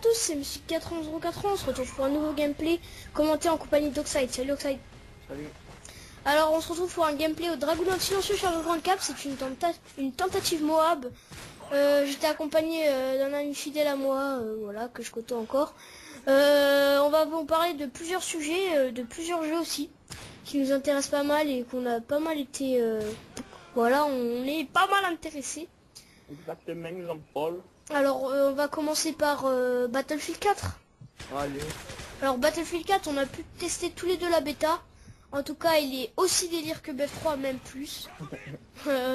tous, c'est Musique41104, on se retrouve pour un nouveau gameplay commenté en compagnie d'Oxide. Salut Oxide. Salut. Alors on se retrouve pour un gameplay au Dragon Silencieux Charles Grand Cap, c'est une tentative Moab. J'étais accompagné d'un ami fidèle à moi, voilà, que je côtoie encore. On va vous parler de plusieurs sujets, de plusieurs jeux aussi, qui nous intéressent pas mal et qu'on a pas mal été... voilà, on est pas mal intéressés. Exactement, Jean-Paul. Alors on va commencer par Battlefield 4. Allez. Alors Battlefield 4, on a pu tester tous les deux la bêta. En tout cas, il est aussi délire que BF3, même plus.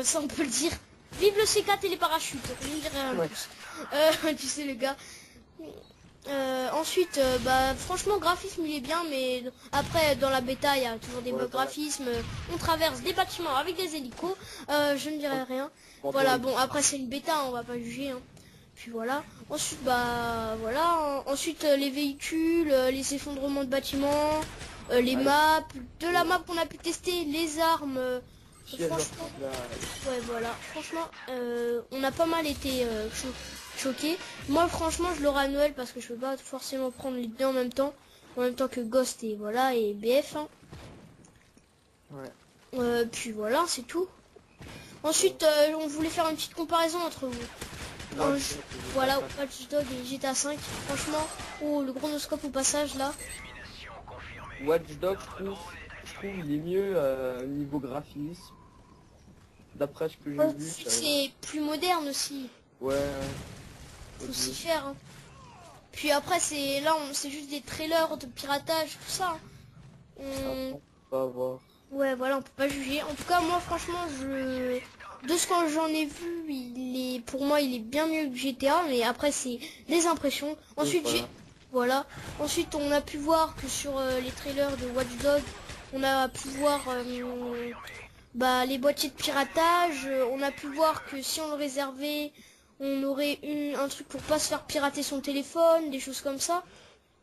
Ça on peut le dire. Vive le C4 et les parachutes. Je ne dirai rien de plus. Tu sais le gars. Ensuite, bah franchement graphisme il est bien, mais après dans la bêta il y a toujours des bugs graphismes. On traverse des bâtiments avec des hélicos. Je ne dirai rien. Voilà, bon après c'est une bêta, on va pas juger. Hein. Puis voilà. Ensuite bah voilà. Ensuite les véhicules, les effondrements de bâtiments, les maps, de la map qu'on a pu tester, les armes. Franchement, ouais voilà. Franchement, on a pas mal été choqué. Moi franchement je l'aurai à Noël parce que je peux pas forcément prendre les deux en même temps que Ghost et voilà et BF. Hein. Ouais. Puis voilà c'est tout. Ensuite on voulait faire une petite comparaison entre voilà Watch Dogs et GTA 5. Franchement, oh le chronoscope au passage là. Watch Dogs, je trouve il est mieux niveau graphisme. D'après ce que j'ai vu. C'est plus moderne aussi. Ouais. Faut s'y faire. Hein. Puis après c'est là c'est juste des trailers de piratage tout ça. Hein. On peut pas voir. Ouais voilà on peut pas juger. En tout cas moi franchement de ce que j'en ai vu pour moi il est bien mieux que GTA, mais après c'est des impressions. Ensuite voilà. Ensuite on a pu voir que sur les trailers de Watch Dogs on a pu voir bah, les boîtiers de piratage. On a pu voir que si on le réservait on aurait eu un truc pour pas se faire pirater son téléphone, des choses comme ça.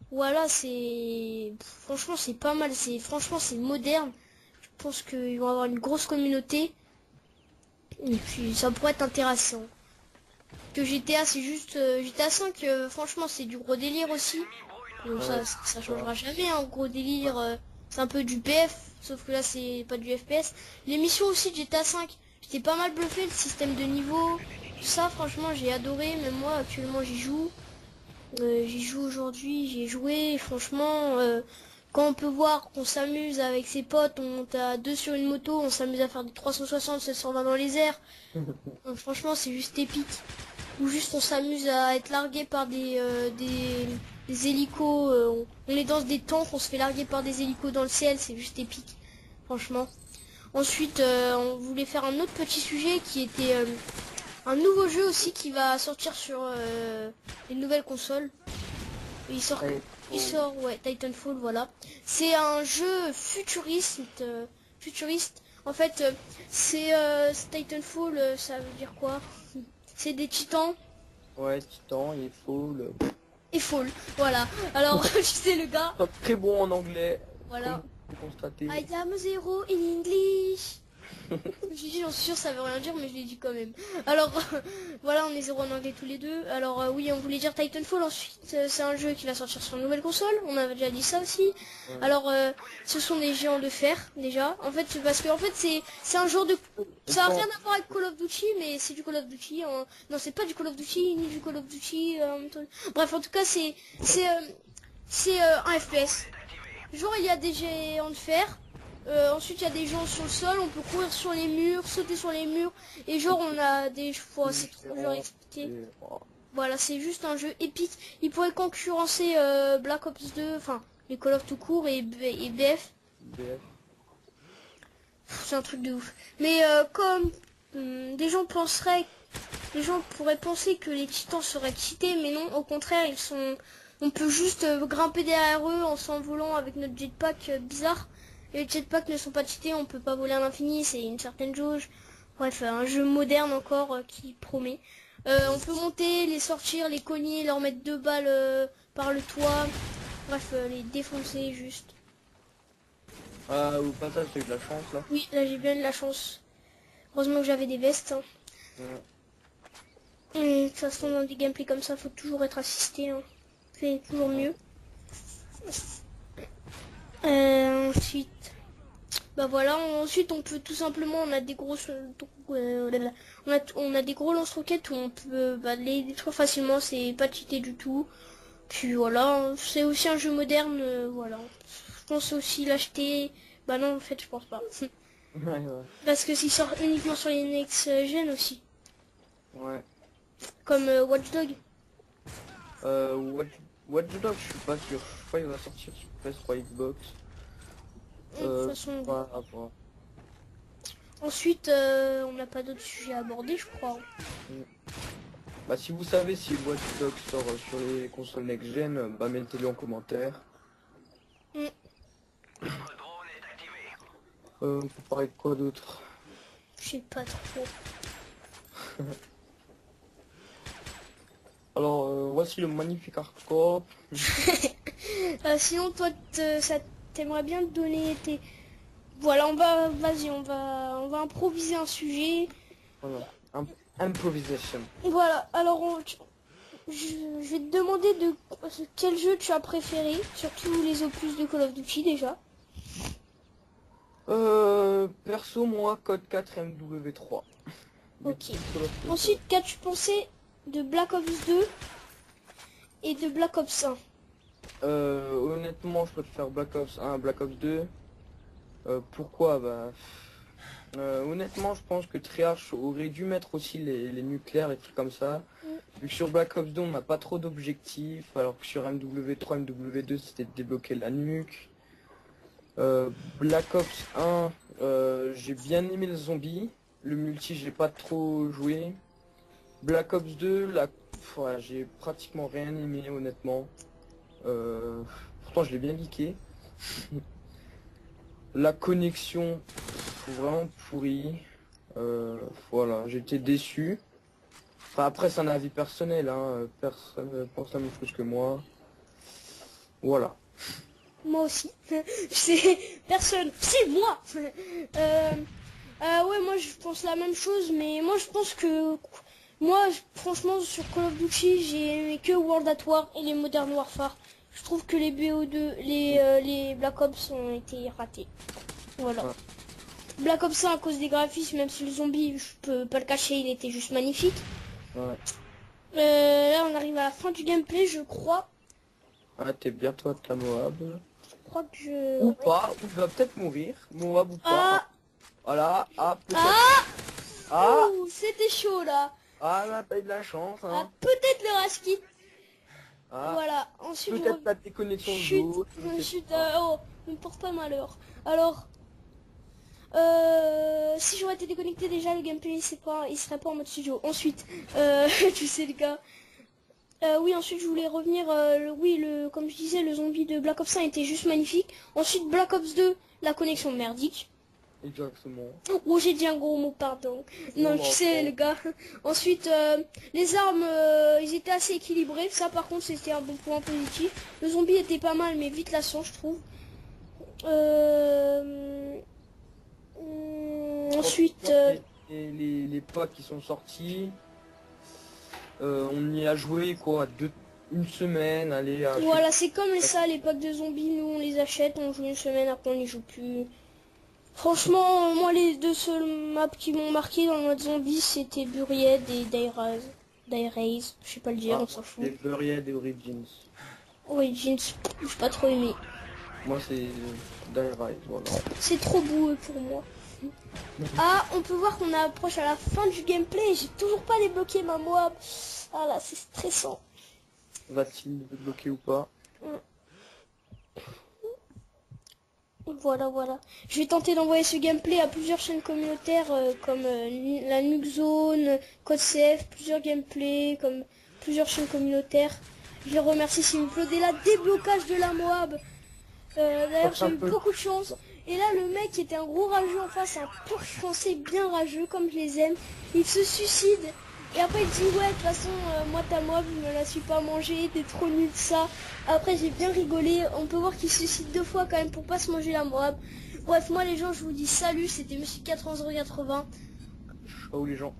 Voilà, c'est franchement c'est pas mal, franchement c'est moderne. Je pense qu'ils vont avoir une grosse communauté. Et puis ça pourrait être intéressant. Que GTA c'est juste GTA 5 franchement c'est du gros délire aussi. Donc ça changera jamais un gros délire, c'est un peu du PF sauf que là c'est pas du FPS. Les missions aussi de GTA 5, j'étais pas mal bluffé, le système de niveau, tout ça franchement j'ai adoré, même moi actuellement j'y joue. J'y joue aujourd'hui, j'ai joué, franchement, quand on peut voir qu'on s'amuse avec ses potes, on monte à deux sur une moto, on s'amuse à faire des 360, 720 dans les airs. Donc, franchement, c'est juste épique. Ou juste on s'amuse à être largué par des hélicos, on est dans des tanks, on se fait larguer par des hélicos dans le ciel, c'est juste épique, franchement. Ensuite, on voulait faire un autre petit sujet qui était... un nouveau jeu aussi qui va sortir sur les nouvelles consoles. Il sort ouais, Titanfall, voilà. C'est un jeu futuriste. En fait, c'est Titanfall, ça veut dire quoi? C'est des titans. Ouais, Titan et Fall. Et Fall, voilà. Alors, tu sais le gars. Très bon en anglais. Voilà. Constater. I am zero in English. J'ai dit, j'en suis sûr, ça veut rien dire, mais je l'ai dit quand même. Alors, voilà, on est zéro en anglais tous les deux. Alors, oui, on voulait dire Titanfall ensuite. C'est un jeu qui va sortir sur une nouvelle console. On avait déjà dit ça aussi. Ouais. Alors, ce sont des géants de fer, déjà. En fait, parce que, en fait, c'est un genre de... Ça n'a rien à voir avec Call of Duty, mais c'est du Call of Duty. Hein. Non, c'est pas du Call of Duty, ni du Call of Duty. Bref, en tout cas, c'est un FPS. Genre, il y a des géants de fer. Ensuite il y a des gens sur le sol, on peut courir sur les murs, sauter sur les murs, et genre on a des chevaux, c'est trop dur à expliquer. Voilà, c'est juste un jeu épique. Il pourrait concurrencer Black Ops 2, enfin les Call of tout court et BF. C'est un truc de ouf. Mais comme des gens pourraient penser que les titans seraient cheatés, mais non, au contraire on peut juste grimper derrière eux en s'envolant avec notre jetpack bizarre. Les jetpacks ne sont pas cheatés, on peut pas voler à l'infini, c'est une certaine jauge. Bref, un jeu moderne encore qui promet. On peut monter, les sortir, les cogner, leur mettre 2 balles par le toit. Bref, les défoncer juste. Au passage, j'ai eu de la chance là. Oui, là j'ai bien de la chance. Heureusement que j'avais des vestes. Hein. Ouais. De toute façon, dans des gameplays comme ça, faut toujours être assisté. Hein. fait toujours mieux. Ensuite, bah voilà, ensuite on peut tout simplement, on a des grosses, on a des gros lance-roquettes où on peut les détruire facilement, c'est pas cheaté du tout. Puis voilà, c'est aussi un jeu moderne, voilà. Je pense aussi l'acheter, bah non en fait je pense pas. Ouais, ouais. Parce que s'il sort uniquement sur les next-gen aussi, Ouais. comme Watch Dogs. Watch Dogs, je suis pas sûr. Je crois qu'il va sortir sur PS3 Xbox. De toute façon, Voilà, voilà. ensuite, on n'a pas d'autres sujets à aborder, je crois. Bah si vous savez si Watch Dogs sort sur les consoles next-gen, bah mettez-le en commentaire. Mm. On peut parler de quoi d'autre? Je sais pas trop. Alors, voici le magnifique hardcore. Sinon, toi, ça t'aimerait bien te donner tes... Voilà, vas-y, on va improviser un sujet. Voilà. Improvisation. Voilà, alors je vais te demander de quel jeu tu as préféré, surtout les opus de Call of Duty déjà. Perso, moi, code 4 MW3. Ok. Ensuite, qu'as-tu pensé de Black Ops 2 et de Black Ops 1? Honnêtement, je préfère Black Ops 1 à Black Ops 2. Pourquoi? Bah, honnêtement, je pense que Treyarch aurait dû mettre aussi les nucléaires et trucs comme ça. Vu que sur Black Ops 2, on n'a pas trop d'objectifs, alors que sur MW3, MW2, c'était de débloquer la nuque. Black Ops 1, j'ai bien aimé le zombie. Le multi, j'ai pas trop joué. Black Ops 2, ouais, j'ai pratiquement rien aimé, honnêtement. Pourtant, je l'ai bien geeké. La connexion, vraiment pourrie. Voilà, j'étais déçu. Enfin, après, c'est un avis personnel, hein. Personne pense la même chose que moi. Voilà. Moi aussi. C'est personne. C'est moi. Ouais, moi je pense la même chose, mais moi je pense que franchement sur Call of Duty j'ai aimé que World at War et les Modern Warfare. Je trouve que les BO2, les Black Ops ont été ratés. Voilà. Ouais. Black Ops 1 à cause des graphismes, même si le zombie, je peux pas le cacher, il était juste magnifique. Ouais. Là on arrive à la fin du gameplay, je crois. Ah, t'es bien toi de la Moab. Je crois que je... Ou pas, ou il va peut-être mourir. Moab ou pas. Ah, Voilà, ah, peut-être. ah, Ah, ouh, c'était chaud là. ah, là, t'as eu de la chance, Ah, hein. peut-être le Raskit. Ah, Voilà, ensuite peut-être ta déconnexion chute, d'eau. chute, oh, ne me porte pas malheur. Alors, si j'aurais été déconnecté déjà, le gameplay il serait pas en mode studio. Ensuite, tu sais les gars. Oui, ensuite je voulais revenir, comme je disais, le zombie de Black Ops 1 était juste magnifique. Ensuite Black Ops 2, la connexion merdique. Exactement. Oh, j'ai dit un gros mot, pardon. Non, tu sais, le gars. Ensuite, les armes, ils étaient assez équilibrés. Ça, par contre, c'était un bon point positif. Le zombie était pas mal, mais vite lassant, je trouve. Ensuite... Les packs qui sont sortis, on y a joué quoi, une semaine, allez. Voilà, c'est comme ça, les packs de zombies, nous on les achète, on joue une semaine, après on n'y joue plus. Franchement, moi les deux seules maps qui m'ont marqué dans le mode zombie, c'était Buried et Dairaze. Je sais pas le dire, on s'en fout. Les Buried et Origins. Origins, j'ai pas trop aimé. Moi c'est Dairaze, voilà. C'est trop boueux pour moi. Ah, on peut voir qu'on approche à la fin du gameplay, j'ai toujours pas débloqué ma Moab. Ah là, c'est stressant. Va-t-il débloquer ou pas? Voilà, voilà. Je vais tenter d'envoyer ce gameplay à plusieurs chaînes communautaires comme la Nuke Zone, Code CF, plusieurs gameplays, comme plusieurs chaînes communautaires. Je les remercie s'ils me uploadaient là. Déblocage de la Moab. D'ailleurs, j'ai eu beaucoup de chance. Et là, le mec qui était un gros rageux en face, un pur français bien rageux, comme je les aime, il se suicide. Et après, il dit, ouais, de toute façon, moi, ta Moab, je me la suis pas mangée, t'es trop nul, ça. Après, j'ai bien rigolé. On peut voir qu'il se suicide 2 fois quand même pour pas se manger la Moab. Bref, moi, les gens, je vous dis salut, c'était Monsieur 8080. Ciao les gens.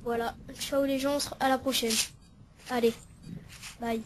Voilà, ciao les gens, à la prochaine. Allez, bye.